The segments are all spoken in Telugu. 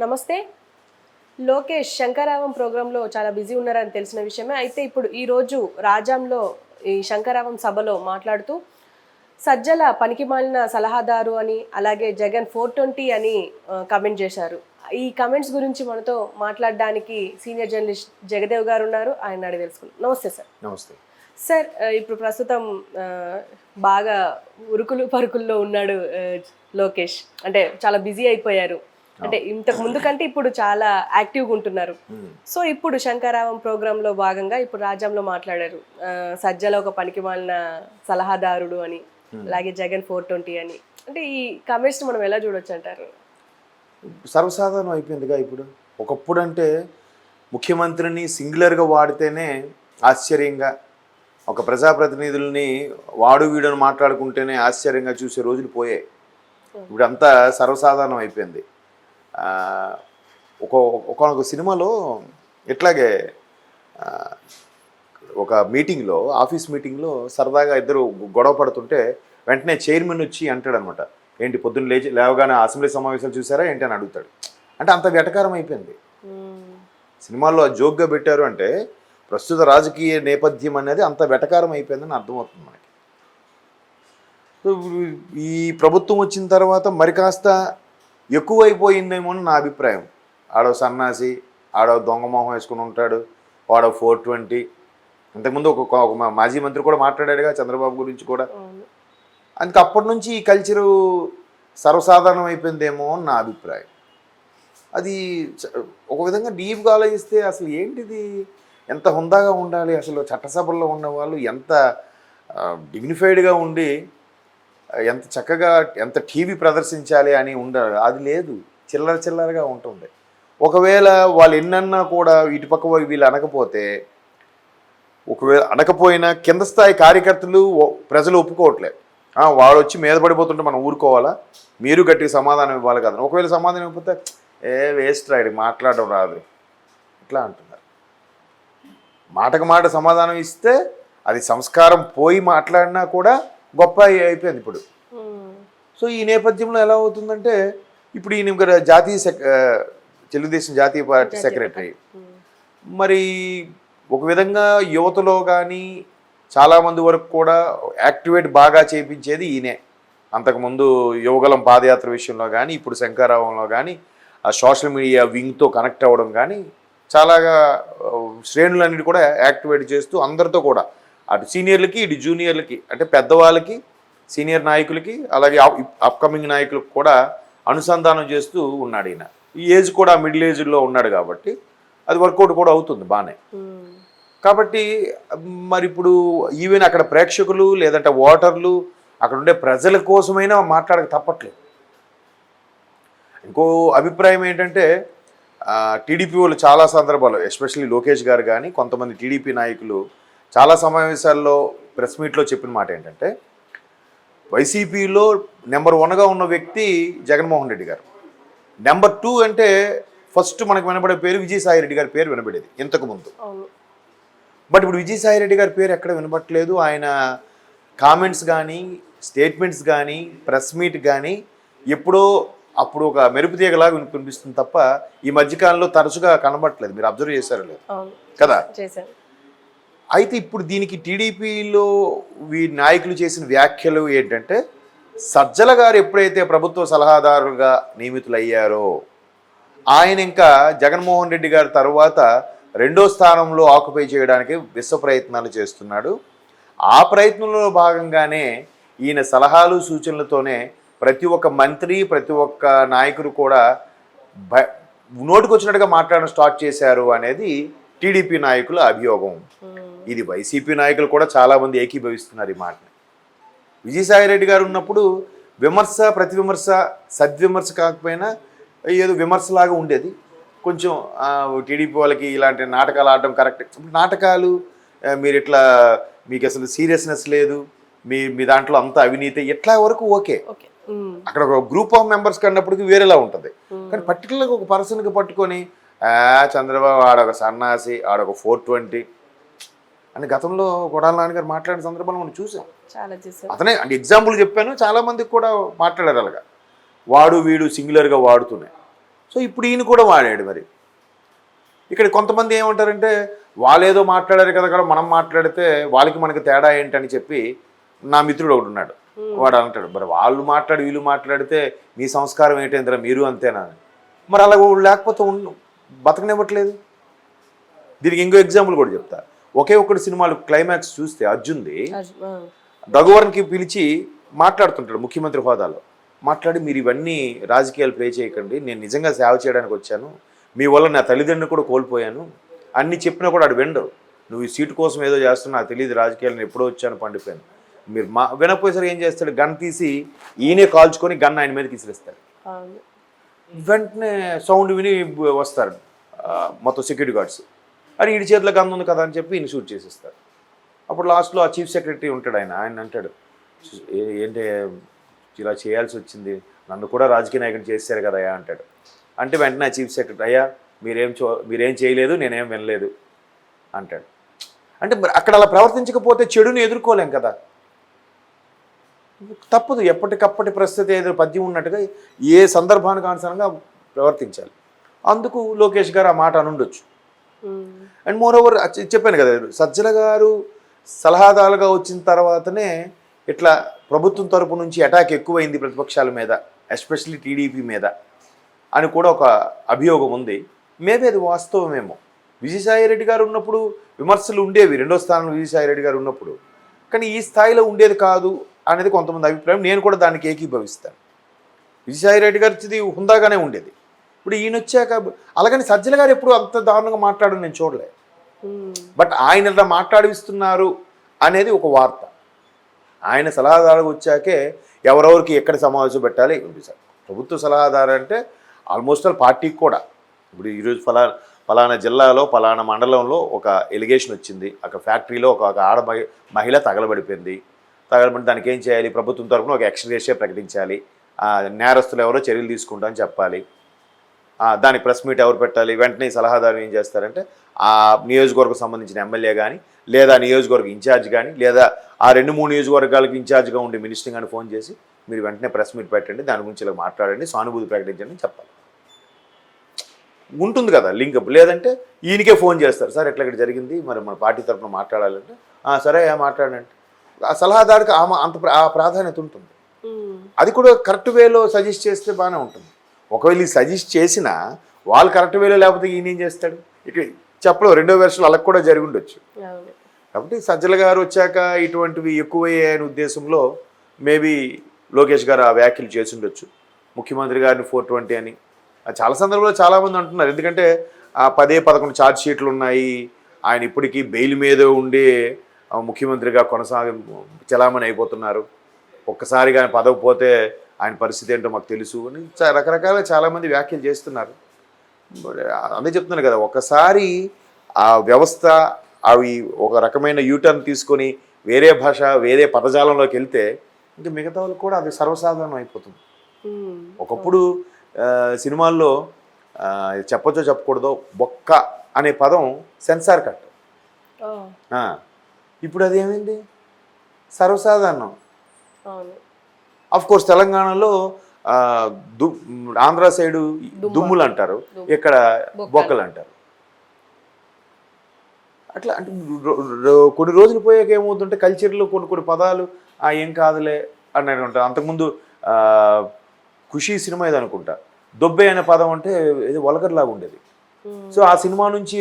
నమస్తే. లోకేష్ శంకరావం ప్రోగ్రాంలో చాలా బిజీ ఉన్నారని తెలిసిన విషయమే. అయితే ఇప్పుడు ఈరోజు రాజాంలో ఈ శంకరావం సభలో మాట్లాడుతూ సజ్జల పనికిమాలిన సలహాదారు అని, అలాగే జగన్ 420 అని కమెంట్ చేశారు. ఈ కమెంట్స్ గురించి మనతో మాట్లాడడానికి సీనియర్ జర్నలిస్ట్ జగదేవ్ గారు ఉన్నారు. ఆయన అడిగి తెలుసుకుందాం. నమస్తే సార్. నమస్తే సార్. ఇప్పుడు ప్రస్తుతం బాగా ఉరుకులు పరుకుల్లో ఉన్నాడు లోకేష్. అంటే చాలా బిజీ అయిపోయారు. అంటే ఇంతకు ముందు కంటే ఇప్పుడు చాలా యాక్టివ్గా ఉంటున్నారు. సో ఇప్పుడు శంకరావం ప్రోగ్రాంలో భాగంగా ఇప్పుడు రాజ్యంలో మాట్లాడారు. సజ్జల ఒక పనికిమాలిన సలహాదారుడు అని, అలాగే జగన్ 420 అని. అంటే ఈ కమెంట్స్ మనం ఎలా చూడొచ్చు అంటారు? సర్వసాధారణం అయిపోయిందిగా ఇప్పుడు. ఒకప్పుడు అంటే ముఖ్యమంత్రిని సింగులర్గా వాడితేనే ఆశ్చర్యంగా, ఒక ప్రజాప్రతినిధుల్ని వాడు వీడని మాట్లాడుకుంటేనే ఆశ్చర్యంగా చూసే రోజులు పోయాయి. ఇప్పుడు అంతా సర్వసాధారణం అయిపోయింది. ఒక సినిమాలో ఇట్లాగే ఒక మీటింగ్లో, ఆఫీస్ మీటింగ్లో సరదాగా ఇద్దరు గొడవ పడుతుంటే వెంటనే చైర్మన్ వచ్చి అంటాడనమాట, ఏంటి పొద్దున్న లేవగానే అసెంబ్లీ సమావేశాలు చూసారా ఏంటి అని అడుగుతాడు. అంటే అంత వెటకారం అయిపోయింది. సినిమాల్లో జోక్గా పెట్టారు అంటే ప్రస్తుత రాజకీయ నేపథ్యం అనేది అంత వెటకారం అయిపోయిందని అర్థమవుతుంది మనకి. ఈ ప్రభుత్వం వచ్చిన తర్వాత మరి కాస్త ఎక్కువైపోయిందేమో అని నా అభిప్రాయం. ఆడో సన్నాసి, ఆడో దొంగ మొహం వేసుకుని ఉంటాడు, వాడో 420. ఇంతకుముందు ఒక మాజీ మంత్రి కూడా మాట్లాడాడుగా చంద్రబాబు గురించి కూడా. అందుకే అప్పటి నుంచి ఈ కల్చరు సర్వసాధారణం అయిపోయిందేమో అని నా అభిప్రాయం. అది ఒక విధంగా డీప్గా ఆలోచిస్తే అసలు ఏంటిది, ఎంత హుందాగా ఉండాలి, అసలు చట్టసభల్లో ఉన్న వాళ్ళు ఎంత డిగ్నిఫైడ్గా ఉండి ఎంత చక్కగా ఎంత టీవీ ప్రదర్శించాలి అని ఉండాలి. అది లేదు, చిల్లరగా ఉంటుంది. ఒకవేళ వాళ్ళు ఎన్నన్నా కూడా ఇటుపక్క వీళ్ళు అనకపోతే, ఒకవేళ అనకపోయినా కింద స్థాయి కార్యకర్తలు ప్రజలు ఒప్పుకోవట్లేదు. వాడు వచ్చి మీద పడిపోతుంటే మనం ఊరుకోవాలా, మీరు గట్టిగా సమాధానం ఇవ్వాలి కదా. ఒకవేళ సమాధానం ఇవ్వకపోతే వేస్ట్ రాయడు, మాట్లాడడం రాదు ఇట్లా అంటున్నారు. మాటకు మాట సమాధానం ఇస్తే అది సంస్కారం పోయి మాట్లాడినా కూడా గొప్ప అయిపోయింది ఇప్పుడు. సో ఈ నేపథ్యంలో ఎలా అవుతుందంటే, ఇప్పుడు ఈయన తెలుగుదేశం జాతీయ పార్టీ సెక్రటరీ. మరి ఒక విధంగా యువతలో కానీ చాలామంది వరకు కూడా యాక్టివేట్ బాగా చేయించేది ఈయనే. అంతకుముందు యువగలం పాదయాత్ర విషయంలో కానీ, ఇప్పుడు శంకరావంలో కానీ, ఆ సోషల్ మీడియా వింగ్తో కనెక్ట్ అవ్వడం కానీ చాలాగా శ్రేణులన్నిటి కూడా యాక్టివేట్ చేస్తూ అందరితో కూడా, అటు సీనియర్లకి ఇటు జూనియర్లకి, అంటే పెద్దవాళ్ళకి, సీనియర్ నాయకులకి, అలాగే అప్కమింగ్ నాయకులకు కూడా అనుసంధానం చేస్తూ ఉన్నాడు ఈయన. ఈ ఏజ్ కూడా మిడిల్ ఏజ్లో ఉన్నాడు కాబట్టి అది వర్కౌట్ కూడా అవుతుంది బాగానే. కాబట్టి మరి ఇప్పుడు ఈవెన్ అక్కడ ప్రేక్షకులు లేదంటే ఓటర్లు, అక్కడ ఉండే ప్రజల కోసమైనా మాట్లాడక తప్పట్లేదు. ఇంకో అభిప్రాయం ఏంటంటే, టీడీపీ వాళ్ళు చాలా సందర్భాలు, ఎస్పెషల్లీ లోకేష్ గారు కానీ కొంతమంది టీడీపీ నాయకులు చాలా సమావేశాల్లో ప్రెస్ మీట్లో చెప్పిన మాట ఏంటంటే, వైసీపీలో నెంబర్ 1గా ఉన్న వ్యక్తి జగన్మోహన్ రెడ్డి గారు. నెంబర్ 2 అంటే ఫస్ట్ మనకు వినబడే పేరు విజయసాయి రెడ్డి గారి పేరు వినబడేది ఇంతకుముందు. బట్ ఇప్పుడు విజయసాయి రెడ్డి గారి పేరు ఎక్కడ వినబట్టలేదు. ఆయన కామెంట్స్ కానీ, స్టేట్మెంట్స్ కానీ, ప్రెస్ మీట్ కానీ ఎప్పుడో అప్పుడు ఒక మెరుపు తీగలాగా వినిపిస్తుంది తప్ప ఈ మధ్యకాలంలో తరచుగా కనబట్టలేదు. మీరు అబ్జర్వ్ చేశారో లేదు కదా. అయితే ఇప్పుడు దీనికి టీడీపీలో నాయకులు చేసిన వ్యాఖ్యలు ఏంటంటే, సజ్జల గారు ఎప్పుడైతే ప్రభుత్వ సలహాదారులుగా నియమితులయ్యారో ఆయన ఇంకా జగన్మోహన్ రెడ్డి గారి తర్వాత 2వ స్థానంలో ఆక్యుపై చేయడానికి విశ్వ ప్రయత్నాలు చేస్తున్నాడు. ఆ ప్రయత్నంలో భాగంగానే ఈయన సలహాలు సూచనలతోనే ప్రతి ఒక్క మంత్రి, ప్రతి ఒక్క నాయకుడు కూడా నోటికొచ్చినట్టుగా మాట్లాడడం స్టార్ట్ చేశారు అనేది టీడీపీ నాయకుల అభియోగం. ఇది వైసీపీ నాయకులు కూడా చాలామంది ఏకీభవిస్తున్నారు ఈ మాటని. విజయసాయి రెడ్డి గారు ఉన్నప్పుడు విమర్శ, ప్రతి విమర్శ, సద్విమర్శ కాకపోయినా ఏదో విమర్శలాగా ఉండేది. కొంచెం టీడీపీ వాళ్ళకి ఇలాంటి నాటకాలు ఆడడం కరెక్ట్. నాటకాలు మీరు ఇట్లా, మీకు అసలు సీరియస్నెస్ లేదు, మీ దాంట్లో అంత అవినీతి, ఇట్లా వరకు ఓకే. అక్కడ ఒక గ్రూప్ ఆఫ్ మెంబర్స్ కన్నప్పటికీ వేరేలా ఉంటుంది. కానీ పర్టికులర్గా ఒక పర్సన్కి పట్టుకొని చంద్రబాబు ఆడొక సన్నాసి, ఆడొక 420 అని గతంలో కొడాల నాన్నగారు మాట్లాడిన సందర్భాలు మనం చూసాం. అతనే అంటే ఎగ్జాంపుల్ చెప్పాను, చాలామందికి కూడా మాట్లాడారు అలాగా. వాడు వీడు సింగులర్గా వాడుతున్నాయి. సో ఇప్పుడు ఈయన కూడా వాడాడు. మరి ఇక్కడ కొంతమంది ఏమంటారంటే వాళ్ళేదో మాట్లాడారు కదా కూడా మనం మాట్లాడితే వాళ్ళకి మనకి తేడా ఏంటని చెప్పి నా మిత్రుడు ఒకడు ఉన్నాడు. వాడు అంటాడు మరి వాళ్ళు మాట్లాడి వీళ్ళు మాట్లాడితే మీ సంస్కారం ఏంటంటారా మీరు అంతేనా అని. మరి అలా లేకపోతే బతకనివ్వట్లేదు. దీనికి ఇంకో ఎగ్జాంపుల్ కూడా చెప్తా. ఒకే ఒక్కటి సినిమాలు క్లైమాక్స్ చూస్తే అర్జున్ది రఘువరన్కి పిలిచి మాట్లాడుతుంటాడు ముఖ్యమంత్రి హోదాలో. మాట్లాడి మీరు ఇవన్నీ రాజకీయాలు ప్లే చేయకండి, నేను నిజంగా సేవ చేయడానికి వచ్చాను, మీ వల్ల నా తల్లిదండ్రులు కూడా కోల్పోయాను అన్ని చెప్పినా కూడా ఆడు వినరు. నువ్వు ఈ సీటు కోసం ఏదో చేస్తున్నా నాకు తెలియదు, రాజకీయాలను ఎప్పుడో వచ్చాను పండిపోయాను. మీరు వినపోయేసరికి ఏం చేస్తాడు, గన్ తీసి ఈయనే కాల్చుకొని గన్ ఆయన మీదకి విసిరిస్తాడు. వెంటనే సౌండ్ విని వస్తారు మొత్తం సెక్యూరిటీ గార్డ్స్. అని ఈడి చేతిలో గన్ ఉంది కదా అని చెప్పి ఈయన షూట్ చేసేస్తారు. అప్పుడు లాస్ట్లో ఆ చీఫ్ సెక్రటరీ ఉంటాడు, ఆయన అంటాడు ఏంటి ఇలా చేయాల్సి వచ్చింది, నన్ను కూడా రాజకీయ నాయకుడు చేశారు కదా అయ్యా అంటాడు. అంటే వెంటనే ఆ చీఫ్ సెక్రటరీ అయ్యా మీరేం చేయలేదు, నేనేం వినలేదు అంటాడు. అంటే అక్కడ అలా ప్రవర్తించకపోతే చెడుని ఎదుర్కోలేం కదా, తప్పదు. ఎప్పటికప్పటి పరిస్థితి ఏదో పద్యం ఉన్నట్టుగా ఏ సందర్భానికి అనుసారంగా ప్రవర్తించాలి. అందుకు లోకేష్ గారు ఆ మాట అనుండొచ్చు. అండ్ మోర్ ఓవర్ చెప్పాను కదా, సజ్జల గారు సలహాదారులుగా వచ్చిన తర్వాతనే ఇట్లా ప్రభుత్వం తరపు నుంచి అటాక్ ఎక్కువైంది ప్రతిపక్షాల మీద, ఎస్పెషల్లీ టీడీపీ మీద అని కూడా ఒక అభియోగం ఉంది. మేబీ అది వాస్తవమేమో. విజయసాయిరెడ్డి గారు ఉన్నప్పుడు విమర్శలు ఉండేవి, రెండో స్థానంలో విజయసాయిరెడ్డి గారు ఉన్నప్పుడు, కానీ ఈ స్థాయిలో ఉండేది కాదు అనేది కొంతమంది అభిప్రాయం. నేను కూడా దానికి ఏకీభవిస్తాను. విజయసాయిరెడ్డి గారిది హుందాగానే ఉండేది. ఇప్పుడు ఈయన వచ్చాక అలాగని సజ్జల గారు ఎప్పుడు అంత దారుణంగా మాట్లాడడం నేను చూడలేదు. బట్ ఆయన ఇలా మాట్లాడిస్తున్నారు అనేది ఒక వార్త. ఆయన సలహాదారుగా వచ్చాకే ఎవరెవరికి ఎక్కడ సమావేశం పెట్టాలి. ప్రభుత్వ సలహాదారు అంటే ఆల్మోస్ట్ ఆల్ పార్టీకి కూడా. ఇప్పుడు ఈరోజు ఫలానా జిల్లాలో ఫలానా మండలంలో ఒక ఎలిగేషన్ వచ్చింది, అక్కడ ఫ్యాక్టరీలో ఒక ఆడ మహిళ తగలబడిపోయింది. దానికి ఏం చేయాలి, ప్రభుత్వం తరఫున ఒక ఎక్స్గ్రేషియా ప్రకటించాలి, నేరస్తులు ఎవరో చర్యలు తీసుకుంటా అని చెప్పాలి. దానికి ప్రెస్ మీట్ ఎవరు పెట్టాలి, వెంటనే సలహాదారు ఏం చేస్తారంటే ఆ నియోజకవర్గం సంబంధించిన ఎమ్మెల్యే కానీ, లేదా నియోజకవర్గ ఇన్ఛార్జ్ కానీ, లేదా ఆ 2-3 నియోజకవర్గాలకు ఇన్ఛార్జ్గా ఉండే మినిస్టర్ కానీ ఫోన్ చేసి మీరు వెంటనే ప్రెస్ మీట్ పెట్టండి, దాని గురించి ఇలా మాట్లాడండి, సానుభూతి ప్రకటించండి అని చెప్పాలి. ఉంటుంది కదా లింకప్. లేదంటే ఈయనకే ఫోన్ చేస్తారు, సార్ ఎట్లా ఇక్కడ జరిగింది, మరి మన పార్టీ తరఫున మాట్లాడాలంటే సరే మాట్లాడండి. ఆ సలహాదారుకి ఆ ప్రాధాన్యత ఉంటుంది. అది కూడా కరెక్ట్ వేలో సజెస్ట్ చేస్తే బాగానే ఉంటుంది. ఒకవేళ ఈ సజెస్ట్ చేసినా వాళ్ళు కరెక్ట్ వేలో లేకపోతే ఈయన ఏం చేస్తాడు, ఇక చెప్పలేవు. రెండో వెర్షన్లు అలా కూడా జరిగి ఉండొచ్చు. కాబట్టి సజ్జల గారు వచ్చాక ఇటువంటివి ఎక్కువయ్యాయనే ఉద్దేశంలో మేబీ లోకేష్ గారు ఆ వ్యాఖ్యలు చేసి ఉండొచ్చు. ముఖ్యమంత్రి గారిని 420 అని చాలా సందర్భంలో చాలామంది అంటున్నారు. ఎందుకంటే 10-11 ఛార్జ్ షీట్లు ఉన్నాయి, ఆయన ఇప్పటికీ బెయిల్ మీద ఉండే ముఖ్యమంత్రిగా చలామణి అయిపోతున్నారు, ఒక్కసారిగా ఆయన పదవి పోతే ఆయన పరిస్థితి ఏంటో మాకు తెలుసు అని రకరకాల చాలామంది వ్యాఖ్యలు చేస్తున్నారు. అదే చెప్తున్నాను కదా, ఒకసారి ఆ వ్యవస్థ అవి ఒక రకమైన యూటర్న్ తీసుకొని వేరే భాష వేరే పదజాలంలోకి వెళ్తే ఇంకా మిగతా వాళ్ళకి కూడా అది సర్వసాధారణం అయిపోతుంది. ఒకప్పుడు సినిమాల్లో చెప్పొచ్చో చెప్పకూడదో బొక్క అనే పదం సెన్సార్ కట్. ఇప్పుడు అదేమైంది సర్వసాధారణం. అఫ్ కోర్స్ తెలంగాణలో ఆంధ్ర సైడు దుమ్ములు అంటారు, ఇక్కడ బొక్కలు అంటారు. అట్లా అంటే కొన్ని రోజులు పోయాక ఏమవుతుంటే కల్చర్లో కొన్ని పదాలు ఏం కాదులే అన్నట్టు ఉంటారు. అంతకుముందు ఖుషీ సినిమా ఇది అనుకుంటా, దొబ్బే అనే పదం అంటే ఏదో వల్గర్లాగా ఉండేది. సో ఆ సినిమా నుంచి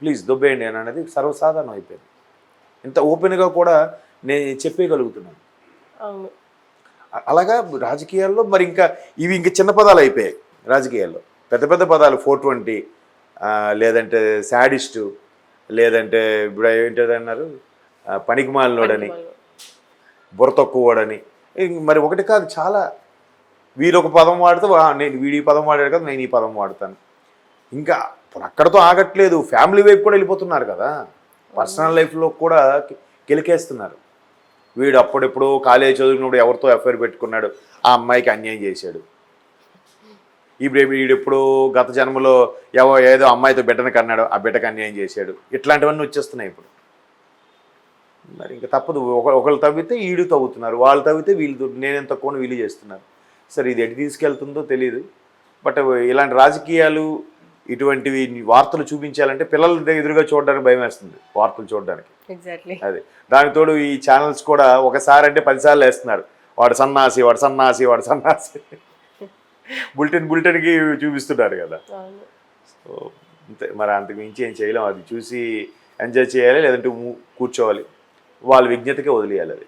ప్లీజ్ దొబ్బేయండి అని అనేది సర్వసాధారణం అయిపోయింది. ఇంత ఓపెన్గా కూడా నేను చెప్పేయగలుగుతున్నాను. అలాగా రాజకీయాల్లో మరి ఇంకా ఇవి ఇంకా చిన్న పదాలు అయిపోయాయి. రాజకీయాల్లో పెద్ద పెద్ద పదాలు 420, లేదంటే శాడిస్టు, లేదంటే ఇప్పుడు ఏంటది అన్నారు పనికిమాలినోడని, బుర్ర తక్కువడని. మరి ఒకటి కాదు చాలా. వీరు ఒక పదం వాడితే నేను వీడి పదం వాడాడు కదా నేను ఈ పదం వాడతాను. ఇంకా అక్కడతో ఆగట్లేదు, ఫ్యామిలీ వైపు కూడా వెళ్ళిపోతున్నారు కదా, పర్సనల్ లైఫ్లో కూడా కెలికేస్తున్నారు. వీడు అప్పుడెప్పుడు కాలేజ్ చదువుకున్నప్పుడు ఎవరితో ఎఫ్ఐఆర్ పెట్టుకున్నాడు, ఆ అమ్మాయికి అన్యాయం చేశాడు. వీడెప్పుడు గత జన్మలో ఏదో అమ్మాయితో బిడ్డను కన్నాడు, ఆ బిడ్డకు అన్యాయం చేశాడు. ఇట్లాంటివన్నీ వచ్చేస్తున్నాయి ఇప్పుడు. మరి ఇంకా తప్పదు, ఒకళ్ళు తవ్వితే వీళ్ళు తవ్వుతున్నారు, వాళ్ళు తవ్వితే వీళ్ళు నేనేం తక్కువ వీళ్ళు చేస్తున్నారు. సరే ఇది ఎటు తీసుకెళ్తుందో తెలియదు. బట్ ఇలాంటి రాజకీయాలు ఇటువంటివి వార్తలు చూపించాలంటే పిల్లల ఎదురుగా చూడడానికి భయం వేస్తుంది వార్తలు చూడడానికి. ఎగ్జాక్ట్లీ. అది దానికి తోడు ఈ ఛానల్స్ కూడా ఒకసారి అంటే 10 సార్లు వేస్తున్నారు, వాడు సన్నాసి వాడు సన్నాసి వాడు సన్నాసి బులెటిన్కి చూపిస్తున్నారు కదా. అవును. సో అంతే, మరి అంతకు మించి ఏం చేయలేం. అది చూసి ఎంజాయ్ చేయాలి, లేదంటే కూర్చోవాలి, వాళ్ళ విజ్ఞతకే వదిలేయాలి అది.